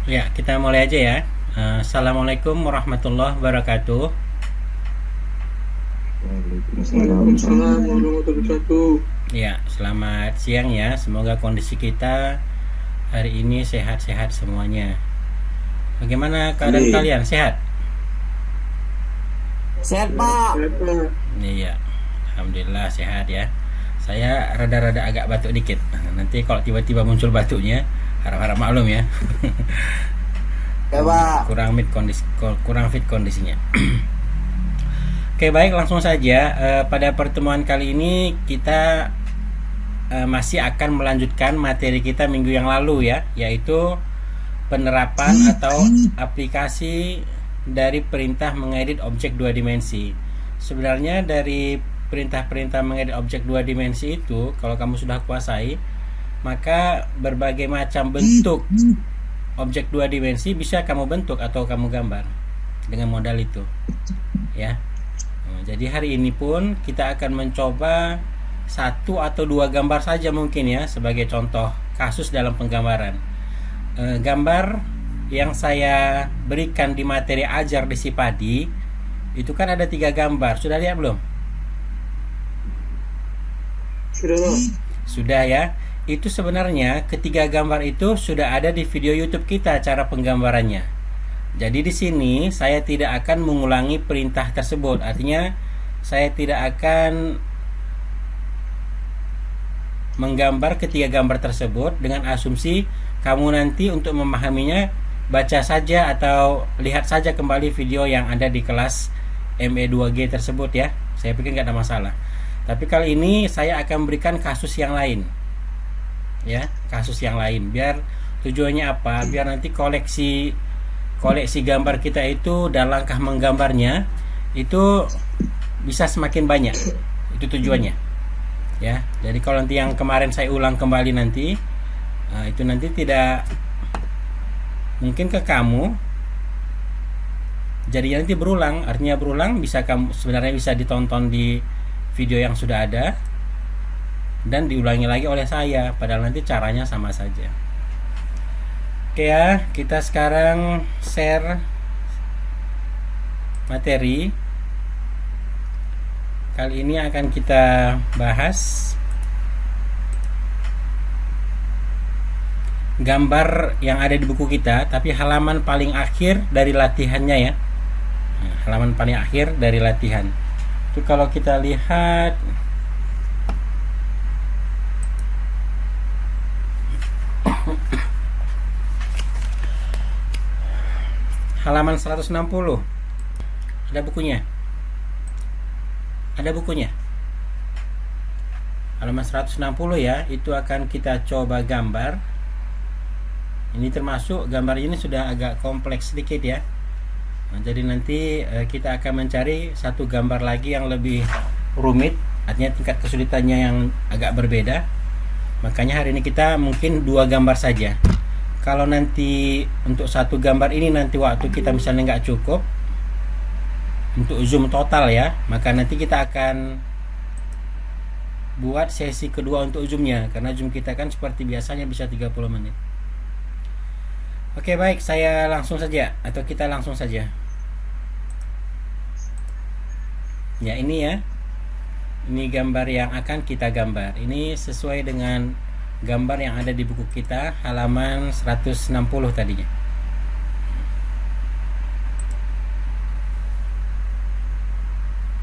Ya, kita mulai aja ya. Assalamualaikum warahmatullahi wabarakatuh. Waalaikumsalam warahmatullahi wabarakatuh. Ya, selamat siang ya. Semoga kondisi kita hari ini sehat-sehat semuanya. Bagaimana keadaan Amin. kalian? Sehat? Sehat Pak. Sehat, Pak. Iya, alhamdulillah sehat ya. Saya rada-rada agak batuk dikit. Nanti kalau tiba-tiba muncul batuknya, harap-harap maklum ya. Ya Pak. Kurang fit kondisinya. Oke, baik, langsung saja. Pada pertemuan kali ini kita masih akan melanjutkan materi kita minggu yang lalu ya, yaitu penerapan atau aplikasi dari perintah mengedit objek dua dimensi. Sebenarnya dari perintah-perintah mengedit objek dua dimensi itu, kalau kamu sudah kuasai, maka berbagai macam bentuk objek dua dimensi bisa kamu bentuk atau kamu gambar dengan modal itu ya. Jadi hari ini pun kita akan mencoba satu atau dua gambar saja mungkin ya, sebagai contoh kasus dalam penggambaran. Gambar yang saya berikan di materi ajar di Sipadi itu kan ada 3 gambar. Sudah lihat belum? Sudah, Pak. Sudah ya. Itu sebenarnya ketiga gambar itu sudah ada di video YouTube kita cara penggambarannya. Jadi di sini saya tidak akan mengulangi perintah tersebut. Artinya saya tidak akan menggambar ketiga gambar tersebut dengan asumsi kamu nanti untuk memahaminya baca saja atau lihat saja kembali video yang ada di kelas ME2G tersebut ya. Saya pikir nggak ada masalah. Tapi kali ini saya akan berikan kasus yang lain. Ya, kasus yang lain. Biar tujuannya apa? Biar nanti koleksi gambar kita itu dan langkah menggambarnya itu bisa semakin banyak. Itu tujuannya. Ya, jadi kalau nanti yang kemarin saya ulang kembali nanti, itu nanti tidak mungkin ke kamu, jadi nanti berulang. Artinya berulang bisa kamu sebenarnya bisa ditonton di video yang sudah ada dan diulangi lagi oleh saya, padahal nanti caranya sama saja. Oke ya, kita sekarang share materi. Kali ini akan kita bahas gambar yang ada di buku kita, tapi halaman paling akhir dari latihannya ya. Halaman paling akhir dari latihan. Itu kalau kita lihat halaman 160. Ada bukunya. Ada bukunya. Halaman 160 ya, itu akan kita coba gambar. Ini termasuk gambar ini sudah agak kompleks sedikit ya. Nah, jadi nanti kita akan mencari satu gambar lagi yang lebih rumit, artinya tingkat kesulitannya yang agak berbeda. Makanya hari ini kita mungkin 2 gambar saja. Kalau nanti untuk satu gambar ini nanti waktu kita misalnya nggak cukup untuk zoom total ya, maka nanti kita akan buat sesi kedua untuk zoomnya, karena zoom kita kan seperti biasanya bisa 30 menit. Oke, baik, saya langsung saja atau kita langsung saja. Ya, ini ya. Ini gambar yang akan kita gambar. Ini sesuai dengan gambar yang ada di buku kita halaman 160 tadinya.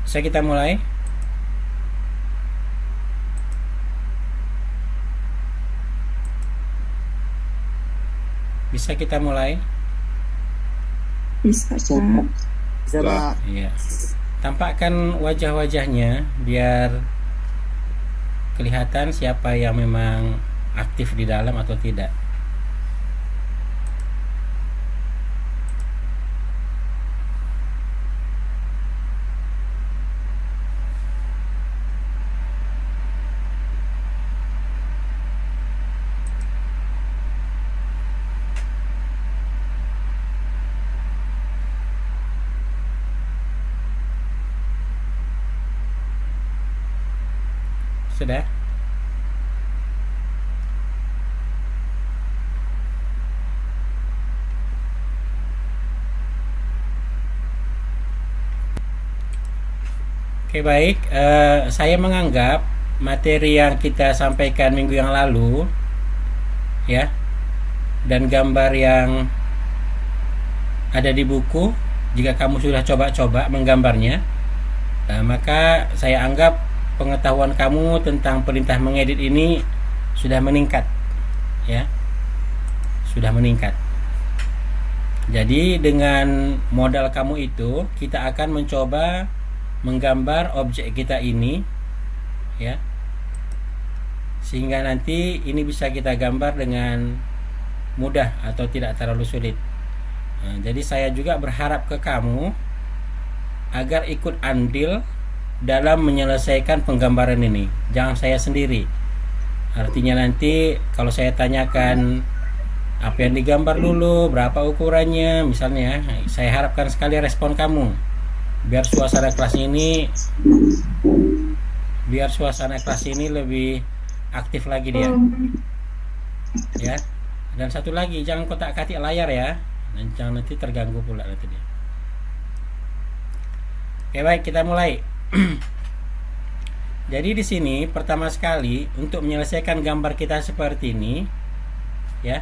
Bisa kita mulai? Bisa kita mulai? Bisa, Pak. Bisa Pak. Iya. Tampakkan wajah-wajahnya biar kelihatan siapa yang memang aktif di dalam atau tidak. Sudah? Oke, baik. Saya menganggap materi yang kita sampaikan minggu yang lalu, ya, dan gambar yang ada di buku, jika kamu sudah coba-coba menggambarnya, maka saya anggap pengetahuan kamu tentang perintah mengedit ini sudah meningkat, ya, sudah meningkat. Jadi dengan modal kamu itu, kita akan mencoba menggambar objek kita ini, ya, sehingga nanti ini bisa kita gambar dengan mudah atau tidak terlalu sulit. Jadi saya juga berharap ke kamu agar ikut andil dalam menyelesaikan penggambaran ini. Jangan saya sendiri. Artinya nanti kalau saya tanyakan apa yang digambar dulu, berapa ukurannya, misalnya, saya harapkan sekali respon kamu, biar suasana kelas ini lebih aktif lagi dia, ya. Dan satu lagi, jangan kotak-katik layar ya, dan jangan nanti terganggu pula nanti dia. Oke, baik, kita mulai. Jadi di sini pertama sekali untuk menyelesaikan gambar kita seperti ini, ya.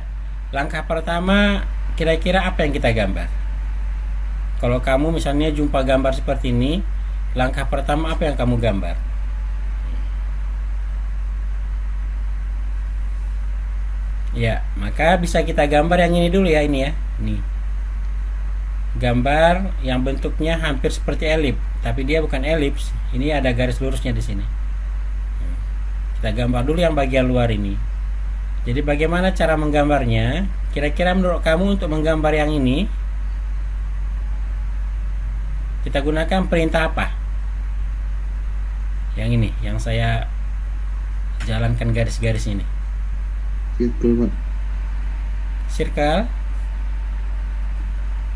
Langkah pertama, kira-kira apa yang kita gambar? Kalau kamu misalnya jumpa gambar seperti ini, langkah pertama apa yang kamu gambar? Ya, maka bisa kita gambar yang ini dulu ya, ini ya. Nih. Gambar yang bentuknya hampir seperti elips, tapi dia bukan elips. Ini ada garis lurusnya di sini. Kita gambar dulu yang bagian luar ini. Jadi bagaimana cara menggambarnya? Kira-kira menurut kamu untuk menggambar yang ini, kita gunakan perintah apa? Yang ini, yang saya jalankan garis-garis ini. Circle, Pak. Circle.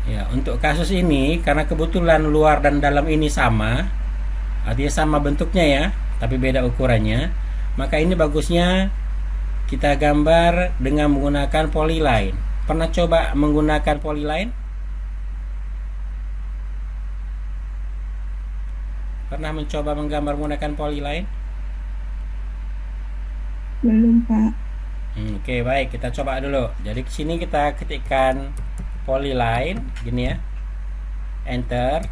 Ya, untuk kasus ini karena kebetulan luar dan dalam ini sama, artinya sama bentuknya ya, tapi beda ukurannya, maka ini bagusnya kita gambar dengan menggunakan polyline. Pernah coba menggunakan polyline? Pernah mencoba menggambar menggunakan polyline? Belum, Pak. Oke, baik, kita coba dulu. Jadi ke sini kita ketikkan polyline gini ya. Enter.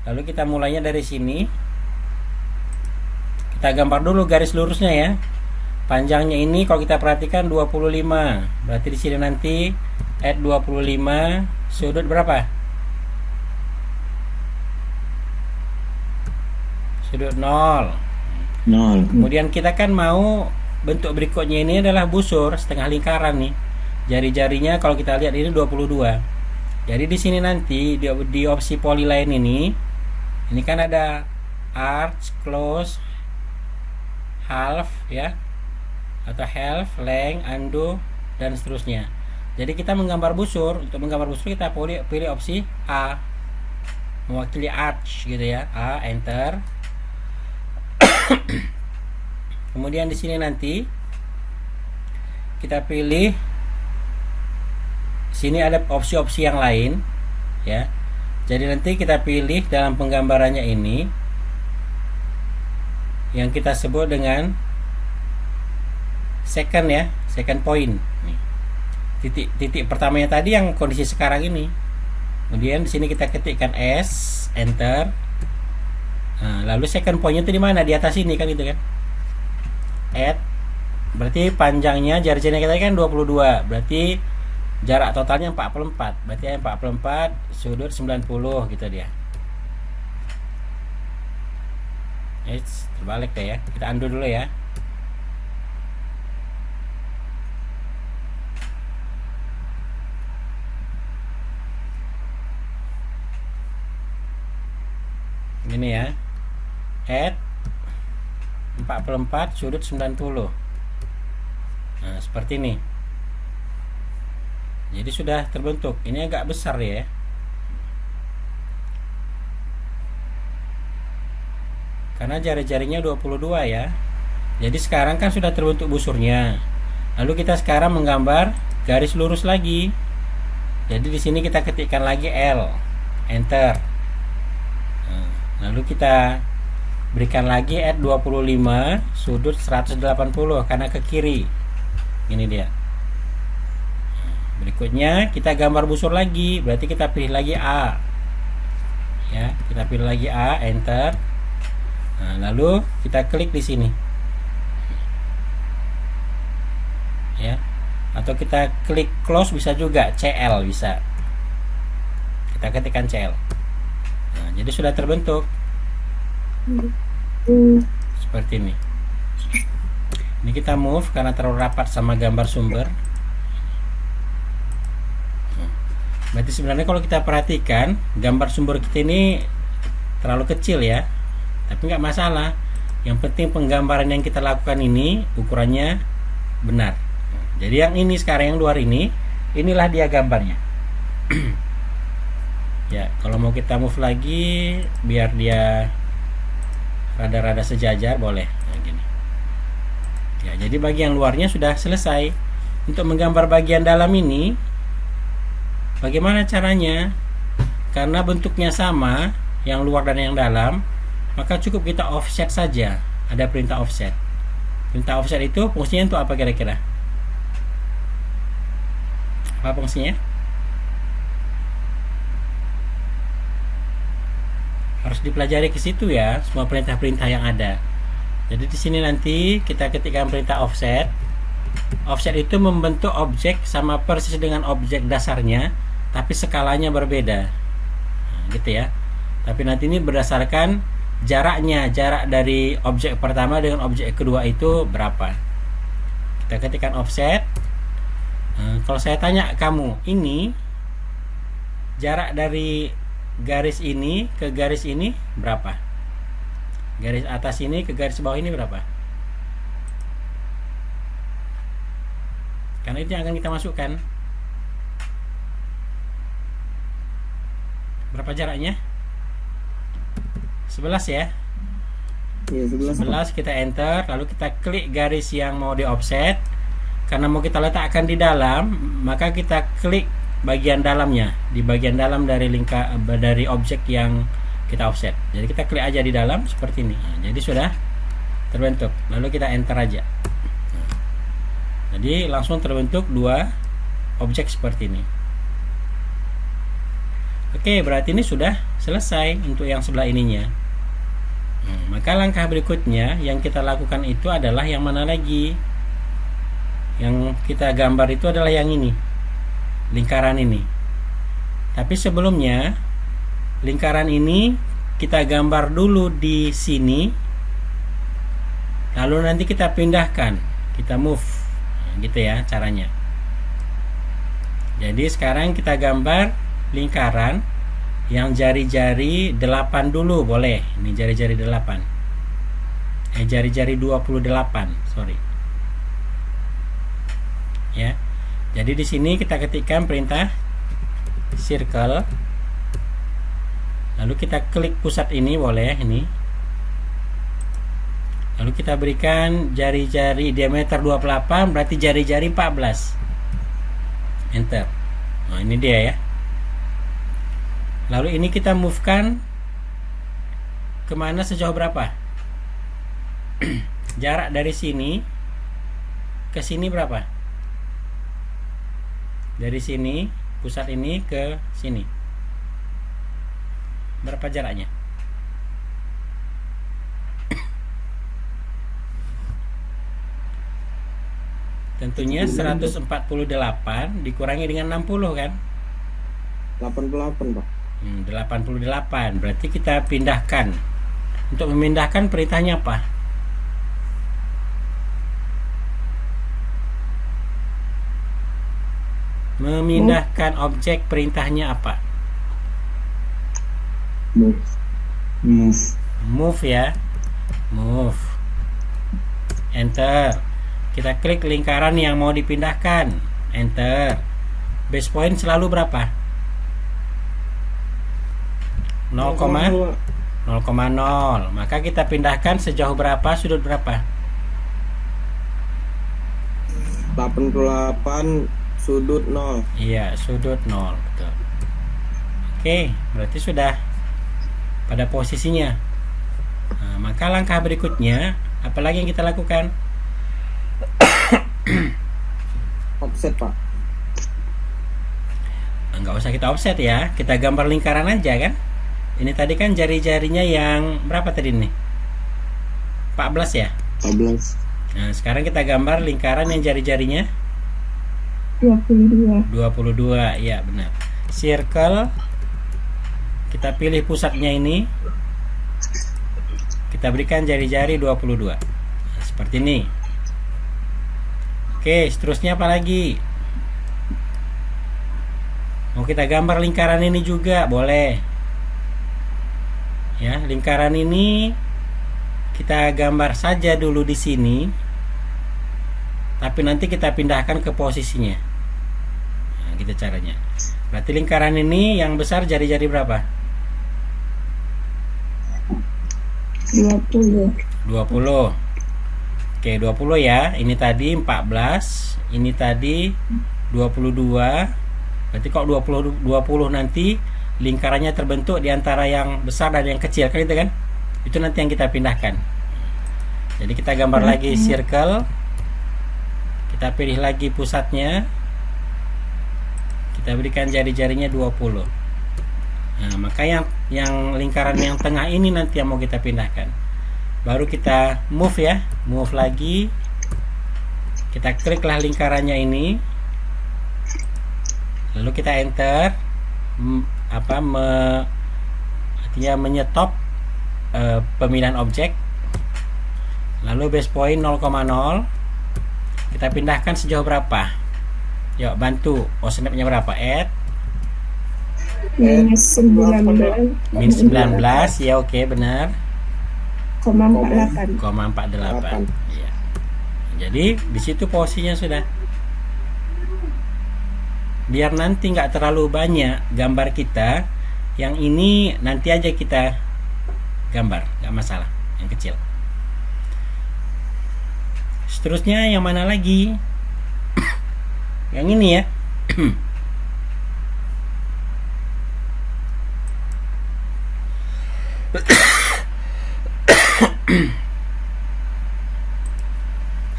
Lalu kita mulainya dari sini. Kita gambar dulu garis lurusnya ya. Panjangnya ini kalau kita perhatikan 25. Berarti di sini nanti add 25, sudut berapa? Sudut 0. Kemudian kita kan mau bentuk berikutnya ini adalah busur setengah lingkaran nih. Jari-jarinya kalau kita lihat ini 22. Jadi di sini nanti di opsi polyline ini kan ada arch, close, half ya, atau half, length, undo, dan seterusnya. Jadi kita menggambar busur. Untuk menggambar busur kita pilih opsi A, mewakili arch gitu ya. A, enter. Kemudian di sini nanti kita pilih, sini ada opsi-opsi yang lain ya. Jadi nanti kita pilih dalam penggambarannya ini yang kita sebut dengan second ya, second point. Titik pertamanya tadi yang kondisi sekarang ini. Kemudian di sini kita ketikkan S, enter. Nah, lalu second pointnya itu di mana? Di atas ini kan, gitu kan? Add. Berarti panjangnya jari-jarinya kita kan 22. Berarti jarak totalnya 44. Berarti 44 sudut 90 gitu dia. Terbalik deh ya. Kita undo dulu ya. Ini ya. Add 44 sudut 90. Nah, seperti ini. Jadi sudah terbentuk. Ini agak besar ya. Karena jari-jarinya 22 ya. Jadi sekarang kan sudah terbentuk busurnya. Lalu kita sekarang menggambar garis lurus lagi. Jadi di sini kita ketikkan lagi L, enter. Lalu kita berikan lagi add 25 sudut 180 karena ke kiri. Ini dia. Berikutnya kita gambar busur lagi, berarti kita pilih lagi A. Ya, kita pilih lagi A, enter. Nah, lalu kita klik di sini. Ya. Atau kita klik close bisa juga, CL bisa. Kita ketikkan CL. Nah, jadi sudah terbentuk seperti ini. Ini kita move karena terlalu rapat sama gambar sumber. Berarti sebenarnya kalau kita perhatikan gambar sumber kita ini terlalu kecil ya, tapi nggak masalah. Yang penting penggambaran yang kita lakukan ini ukurannya benar. Jadi yang ini sekarang yang luar ini, inilah dia gambarnya. Ya, kalau mau kita move lagi biar dia rada-rada sejajar boleh. Nah, gini. Ya, jadi bagian luarnya sudah selesai. Untuk menggambar bagian dalam ini, bagaimana caranya? Karena bentuknya sama, yang luar dan yang dalam, maka cukup kita offset saja. Ada perintah offset. Perintah offset itu fungsinya untuk apa kira-kira? Apa fungsinya? Harus dipelajari ke situ ya, semua perintah-perintah yang ada. Jadi di sini nanti kita ketikkan perintah offset. Offset itu membentuk objek sama persis dengan objek dasarnya, tapi skalanya berbeda. Nah, gitu ya. Tapi nanti ini berdasarkan jaraknya, jarak dari objek pertama dengan objek kedua itu berapa. Kita ketikkan offset. Kalau saya tanya kamu, ini jarak dari garis ini ke garis ini berapa? Garis atas ini ke garis bawah ini berapa? Karena itu yang akan kita masukkan. Berapa jaraknya? 11 ya. Iya, 11. 11 kita enter, lalu kita klik garis yang mau di offset. Karena mau kita letakkan di dalam, maka kita klik bagian dalamnya, di bagian dalam dari dari objek yang kita offset. Jadi kita klik aja di dalam seperti ini. Nah, jadi sudah terbentuk. Lalu kita enter aja. Nah, jadi langsung terbentuk dua objek seperti ini. Oke, berarti ini sudah selesai untuk yang sebelah ininya. Maka langkah berikutnya yang kita lakukan itu adalah yang mana lagi? Yang kita gambar itu adalah yang ini, lingkaran ini. Tapi sebelumnya lingkaran ini kita gambar dulu di sini, lalu nanti kita pindahkan, kita move. Nah, gitu ya caranya. Jadi sekarang kita gambar lingkaran yang jari-jari 8 dulu boleh. Ini jari-jari 8. Jari-jari 28, sorry. Ya. Jadi di sini kita ketikkan perintah circle. Lalu kita klik pusat ini boleh ini. Lalu kita berikan jari-jari diameter 28, berarti jari-jari 14. Enter. Nah, ini dia ya. Lalu ini kita move kan kemana sejauh berapa? Jarak dari sini ke sini berapa? Dari sini pusat ini ke sini berapa jaraknya? Tentunya 148 dikurangi dengan 60 kan? 88, Pak. 88. Berarti kita pindahkan. Untuk memindahkan perintahnya apa? Memindahkan objek perintahnya apa? Move ya. Move. Enter. Kita klik lingkaran yang mau dipindahkan. Enter. Base point selalu berapa? 0,0. Maka kita pindahkan sejauh berapa? Sudut berapa? 88 sudut 0. Iya, sudut 0, betul. Oke, berarti sudah pada posisinya. Nah, maka langkah berikutnya apalagi yang kita lakukan? Offset Pak. Nggak usah kita offset ya, kita gambar lingkaran aja kan. Ini tadi kan jari-jarinya yang berapa tadi nih? 14 ya. 14. Nah, sekarang kita gambar lingkaran yang jari-jarinya 22. 22, ya benar. Circle, kita pilih pusatnya ini, kita berikan jari-jari 22. Nah, seperti ini. Oke, seterusnya apa lagi? Mau kita gambar lingkaran ini juga boleh. Ya, lingkaran ini kita gambar saja dulu di sini. Tapi nanti kita pindahkan ke posisinya. Nah, gitu caranya. Berarti lingkaran ini yang besar jari-jari berapa? 20. 20. Oke, 20 ya. Ini tadi 14, ini tadi 22. Berarti kok 20 nanti lingkarannya terbentuk di antara yang besar dan yang kecil kan itu kan? Itu nanti yang kita pindahkan. Jadi kita gambar lagi circle. Kita pilih lagi pusatnya. Kita berikan jari-jarinya 20. Nah, maka yang lingkaran yang tengah ini nanti yang mau kita pindahkan. Baru kita move ya, move lagi. Kita kliklah lingkarannya ini. Lalu kita enter artinya menyetop pemilihan objek. Lalu base point 0,0. Kita pindahkan sejauh berapa? Yuk bantu. Snap-nya berapa? Add Minus 19. min 19 ya, oke benar. 0,48. 0,48. Iya. Jadi di situ posisinya sudah. Biar nanti nggak terlalu banyak gambar kita, yang ini nanti aja kita gambar, nggak masalah, yang kecil. Seterusnya yang mana lagi? Yang ini ya.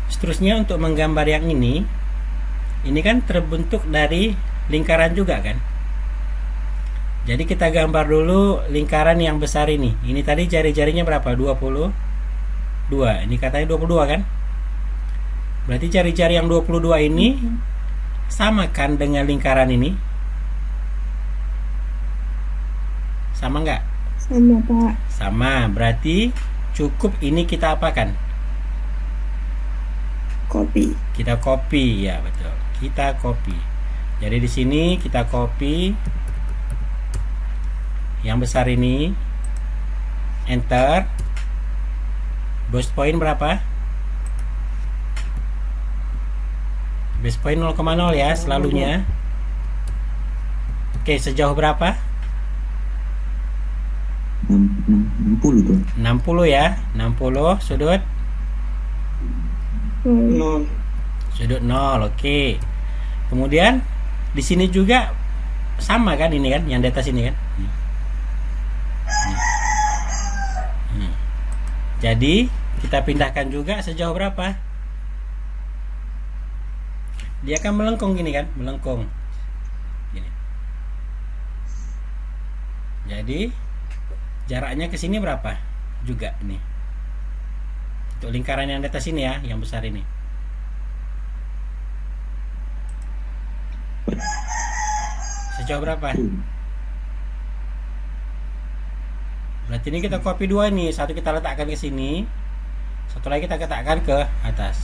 Seterusnya untuk menggambar yang ini kan terbentuk dari lingkaran juga kan. Jadi kita gambar dulu lingkaran yang besar ini. Ini tadi jari-jarinya berapa? 22. Ini katanya 22 kan? Berarti jari-jari yang 22 ini sama kan dengan lingkaran ini? Sama nggak? Sama Pak. Sama. Berarti cukup ini kita apakan? Copy. Kita copy, ya betul. Kita copy. Jadi di sini kita copy yang besar ini, enter. Base point berapa? Base point 0,0 ya selalunya. Oke, sejauh berapa? 60 tuh. 60 ya. 60 sudut 0. sudut 0. Oke. Kemudian di sini juga sama kan ini kan, yang di atas ini kan. Jadi kita pindahkan juga sejauh berapa? Dia akan melengkung gini kan, melengkung. Gini. Jadi jaraknya ke sini berapa? Juga nih. Untuk lingkaran yang di atas ini ya, yang besar ini. Sejauh berapa? Berarti ini kita copy dua nih, satu kita letakkan ke sini, satu lagi kita letakkan ke atas.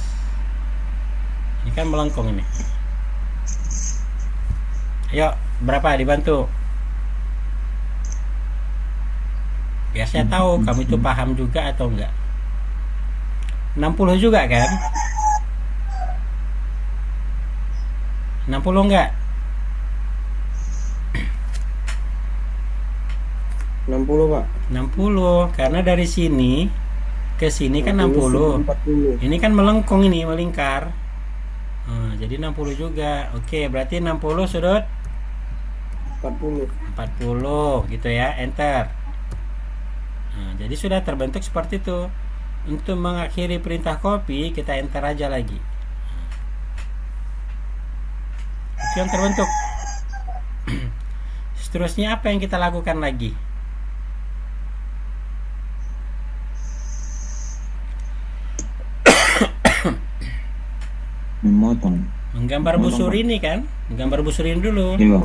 Ini kan melengkung ini. Ayo, berapa? Dibantu. Biar saya tahu kamu itu paham juga atau enggak. 60 juga kan? 60 enggak? 60 Pak. 60 karena dari sini ke sini kan 60. 40. Ini kan melengkung ini, melingkar. Jadi 60 juga. Oke, berarti 60 sudut 40. 40 gitu ya. Enter. Nah, jadi sudah terbentuk seperti itu. Untuk mengakhiri perintah copy, kita enter aja lagi. Itu yang terbentuk. Seterusnya apa yang kita lakukan lagi? Memotong. Menggambar busur ini kan? Menggambar busur ini dulu. Iya.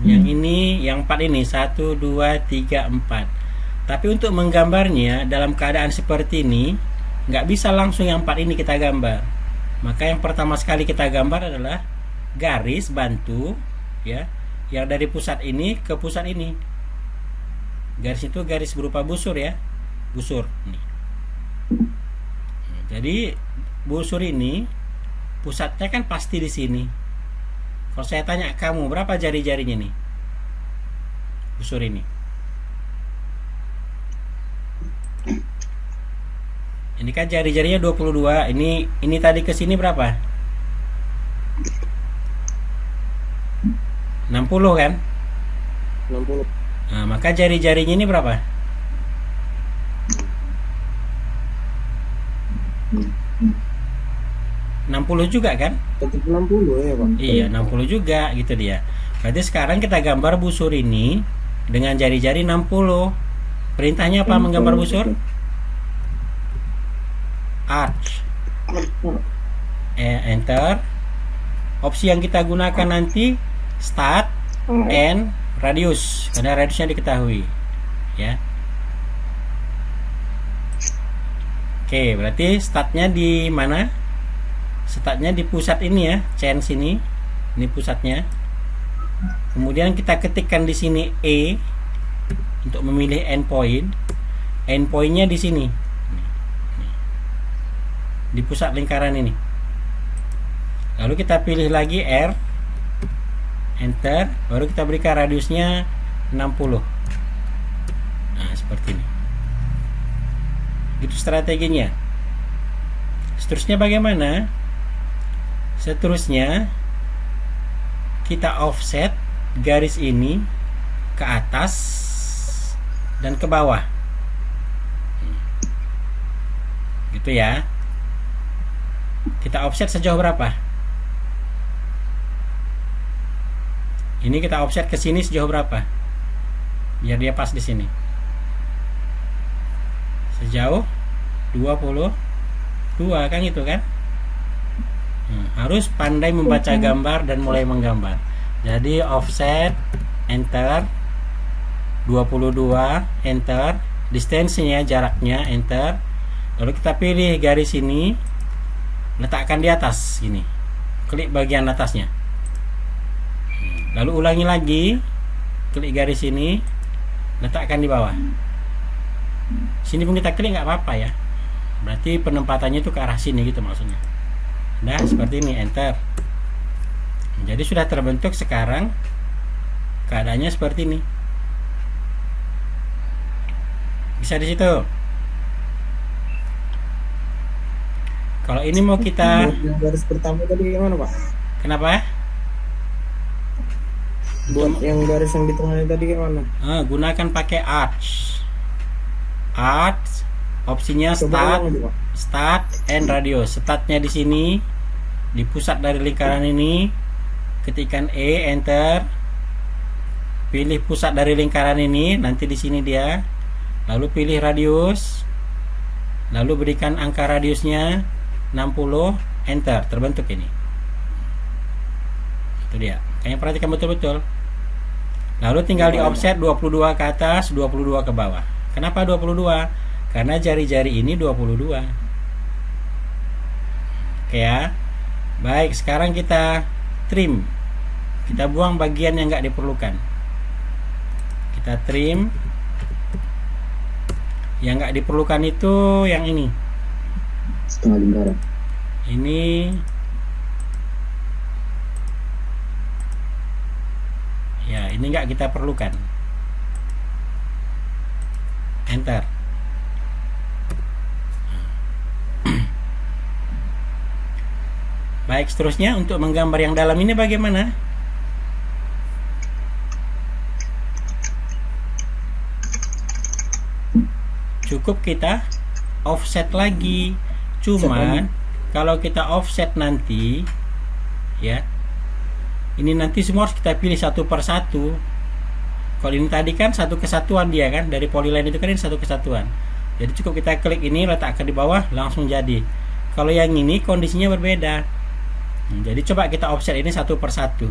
Yang ini, yang 4 ini, 1, 2, 3, 4. Tapi untuk menggambarnya dalam keadaan seperti ini, nggak bisa langsung yang 4 ini kita gambar. Maka yang pertama sekali kita gambar adalah garis bantu, ya, yang dari pusat ini ke pusat ini. Garis itu garis berupa busur ya, busur. Nih. Jadi busur ini pusatnya kan pasti di sini. Kalau saya tanya kamu berapa jari-jarinya nih? Busur ini. Ini kan jari-jarinya 22. Ini tadi ke sini berapa? 60 kan? 60. Nah, maka jari-jarinya ini berapa? Hmm. 60 juga kan? Tetap 60 ya Pak. Iya, 60 juga gitu dia. Berarti sekarang kita gambar busur ini dengan jari-jari 60. Perintahnya apa menggambar busur? Arch. Enter. Opsi yang kita gunakan nanti start and radius, karena radiusnya diketahui ya. Oke, berarti startnya di mana? Startnya di pusat ini ya, chain sini. Ini pusatnya. Kemudian kita ketikkan di sini E untuk memilih endpoint. Endpointnya di sini, di pusat lingkaran ini. Lalu kita pilih lagi R, enter, baru kita berikan radiusnya 60. Nah, seperti ini. Itu strateginya. Seterusnya bagaimana? Seterusnya kita offset garis ini ke atas dan ke bawah. Gitu ya. Kita offset sejauh berapa? Ini kita offset ke sini sejauh berapa? Biar dia pas di sini. Sejauh 22 kan gitu kan? Harus pandai membaca gambar dan mulai menggambar. Jadi offset, enter, 22, enter, distance-nya, jaraknya, enter. Lalu kita pilih garis ini, letakkan di atas gini, klik bagian atasnya. Lalu ulangi lagi, klik garis ini, letakkan di bawah. Sini pun kita klik nggak apa-apa ya. Berarti penempatannya itu ke arah sini gitu maksudnya. Nah, seperti ini, enter. Jadi sudah terbentuk sekarang keadaannya seperti ini. Bisa di situ. Kalau ini mau kita Yang garis pertama tadi gimana Pak? kenapa? Buat yang garis yang di tengah tadi gimana? Gunakan pakai arch. Arch, opsinya Coba start, ulang aja, Pak. start and radius. Startnya di sini, di pusat dari lingkaran ini. Ketikkan E, enter. Pilih pusat dari lingkaran ini, nanti di sini dia. Lalu pilih radius. Lalu berikan angka radiusnya 60, enter. Terbentuk ini. Itu dia. Kayaknya perhatikan betul-betul. Lalu tinggal di offset 22 ke atas, 22 ke bawah. Kenapa 22? Karena jari-jari ini 22. Oke ya. Baik, sekarang kita trim. Kita buang bagian yang nggak diperlukan. Kita trim. Yang nggak diperlukan itu yang ini. Setengah lingkaran. Ini ya, ini nggak kita perlukan. Enter. Baik, seterusnya untuk menggambar yang dalam ini bagaimana? cukup kita offset lagi. Cuman kalau kita offset nanti ya, ini nanti semua harus kita pilih satu per satu. Kalau ini tadi kan satu kesatuan dia kan, dari polyline itu kan ini satu kesatuan. Jadi cukup kita klik ini, letakkan di bawah, langsung jadi. Kalau yang ini kondisinya berbeda. Jadi coba kita offset ini satu per satu.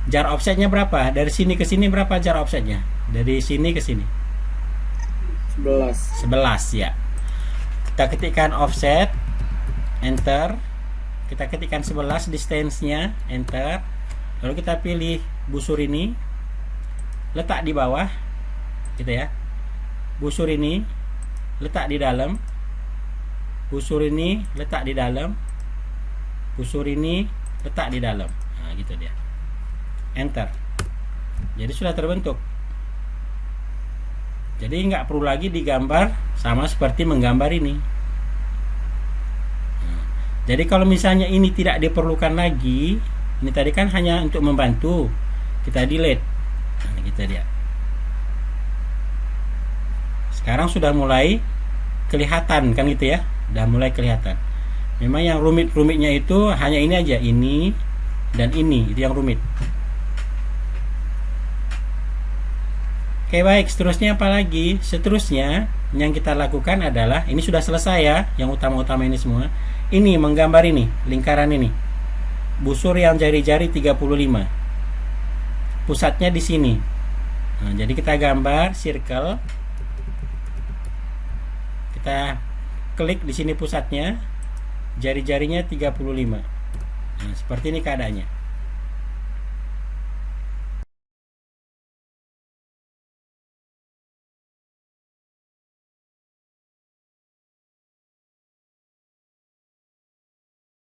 Jarak offsetnya berapa? Dari sini ke sini berapa jarak offsetnya? Dari sini ke sini 11. 11 ya. Kita ketikkan offset, enter. Kita ketikkan 11 distance-nya, enter. Lalu kita pilih busur ini, letak di bawah, gitu ya. Busur ini letak di dalam. Busur ini letak di dalam. Busur ini letak di dalam. Nah, gitu dia. Enter. Jadi sudah terbentuk. Jadi nggak perlu lagi digambar sama seperti menggambar ini. Jadi kalau misalnya ini tidak diperlukan lagi, ini tadi kan hanya untuk membantu, kita delete. Nah, gitu dia. Sekarang sudah mulai kelihatan kan gitu ya, udah mulai kelihatan. Memang yang rumit-rumitnya itu hanya ini aja, ini dan ini, itu yang rumit. Oke baik, seterusnya apa lagi? Seterusnya yang kita lakukan adalah, ini sudah selesai ya, yang utama-utama ini semua. Ini menggambar ini, lingkaran ini. Busur yang jari-jari 35. Pusatnya di sini. Nah, jadi kita gambar circle. Kita klik di sini pusatnya. Jari-jarinya 35. Nah, seperti ini keadaannya.